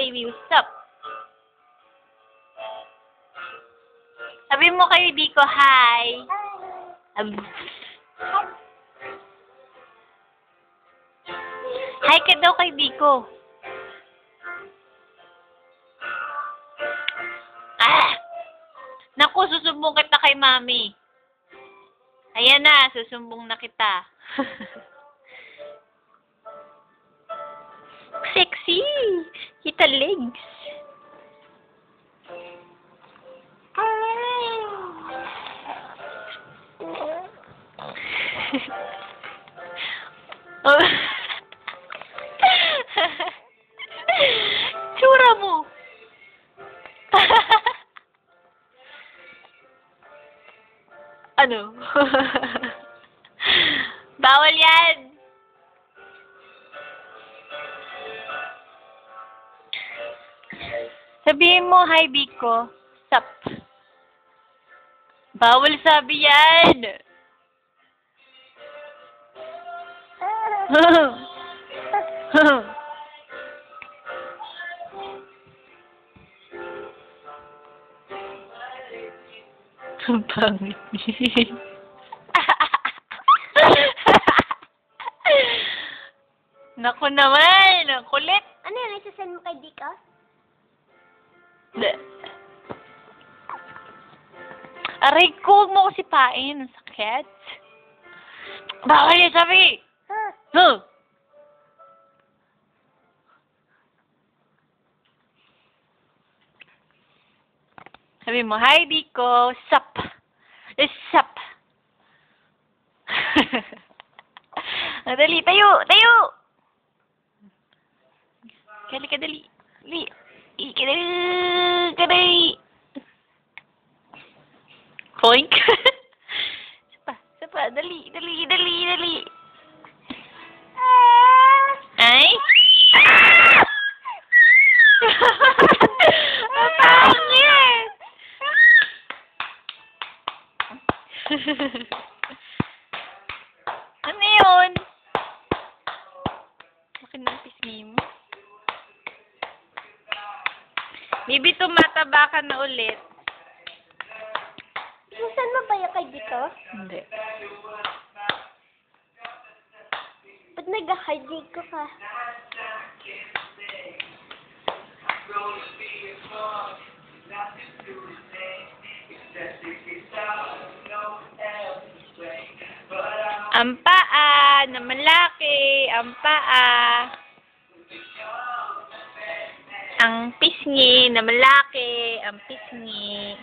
baby. What's up? Sabi mo kay Biko, hi. Hi ka daw kay Biko. Naku, susumbong kita kay Mami. Ayan na, susumbong na kita. Sexy! Kita legs. Tsura mo. Ano? Bawal yan. Sabihin mo, hi Biko. Sup? Bawal sabi yan. Ang pangit niya. Naku naman, ang kulit. Ano yan? Isasend mo kay Biko? Aray ko, huwag mo ko sipain. Ang sakit. Bawal yan sabi. Huh? Sabi mo, hi Biko, sup? Sup? Dali, tayo! Tayo! Kali ka, dali. Dali. Kadali. Poink. Sapa, dali. Ay? Ang pangit! Ano yun? Bakit ng pisngi mo? Maybe tumataba ka na ulit. Isasend mo ba yan kay Biko? Hindi. Ba't nag-hi Biko ka? Ang paa na malaki, ang paa. Ang pisngi na malaki, ang pisngi.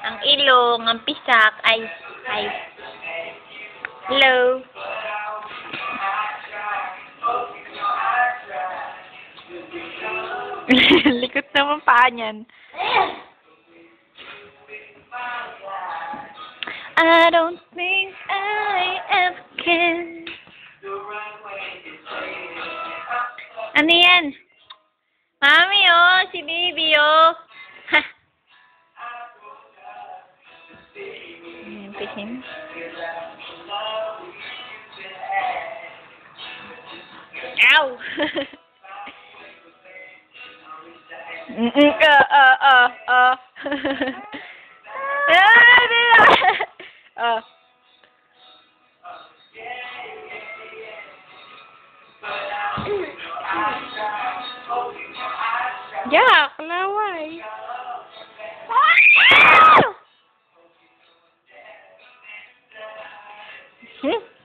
Ang ilong, ang pisak, ay. Hello. Likot naman paa niyan. I don't think I ever can. Ano yan? Mami, oh. Si baby, oh. Ha. Ayan, pisin. Ow! Yeah, kalaway.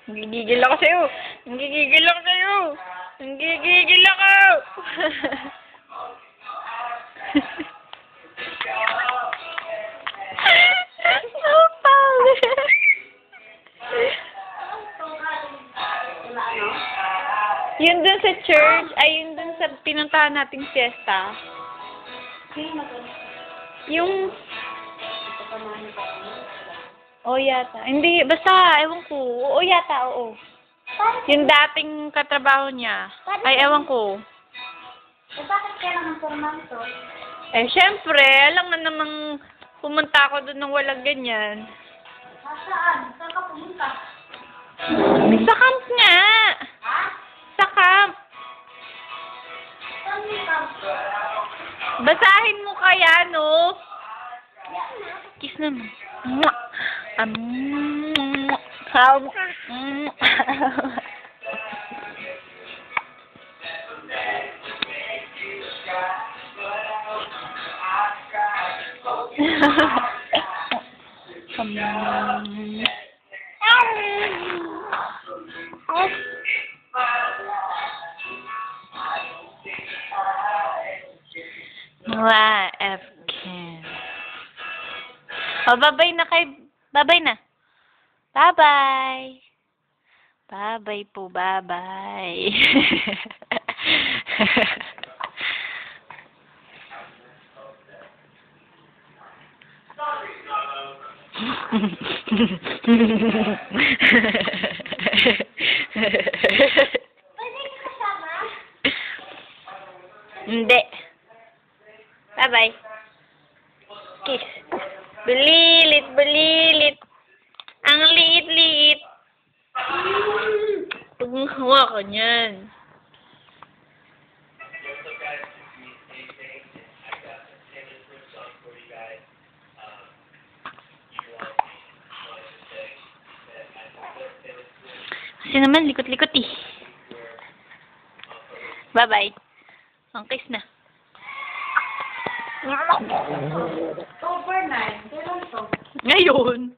Nanggigigil ako sa'yo. Nanggigigil ako. So pangit. Yun dun sa church, ay yun dun sa pinuntahan nating fiesta. Yung... Oo yata. Hindi, basta, ewan ko. Oo yata, oo. Yung dating katrabaho niya. Ay, ewan ko. Bakit kailangan formal to? Eh, syempre, alam nga namang pumunta ako doon nang walang ganyan. Saan? Saan ka pumunta? Sa camp nga. Ha? Sa camp. Saan yung camp? Basahin mo kaya, no? Kiss naman. Mwah! Wow, F-Ken. Oh, bye-bye na kay... Bye-bye na. Bye-bye. Bye-bye po, bye-bye. Pwede ka kasama? Hindi. Bye-bye. Kiss. Bulilit, bulilit. Ang liit-liit. Huwag mong hawakan yan. Kasi naman, likot-likot eh. Bye-bye. Ang kiss na. Over 9. Kailan to? Ngayon.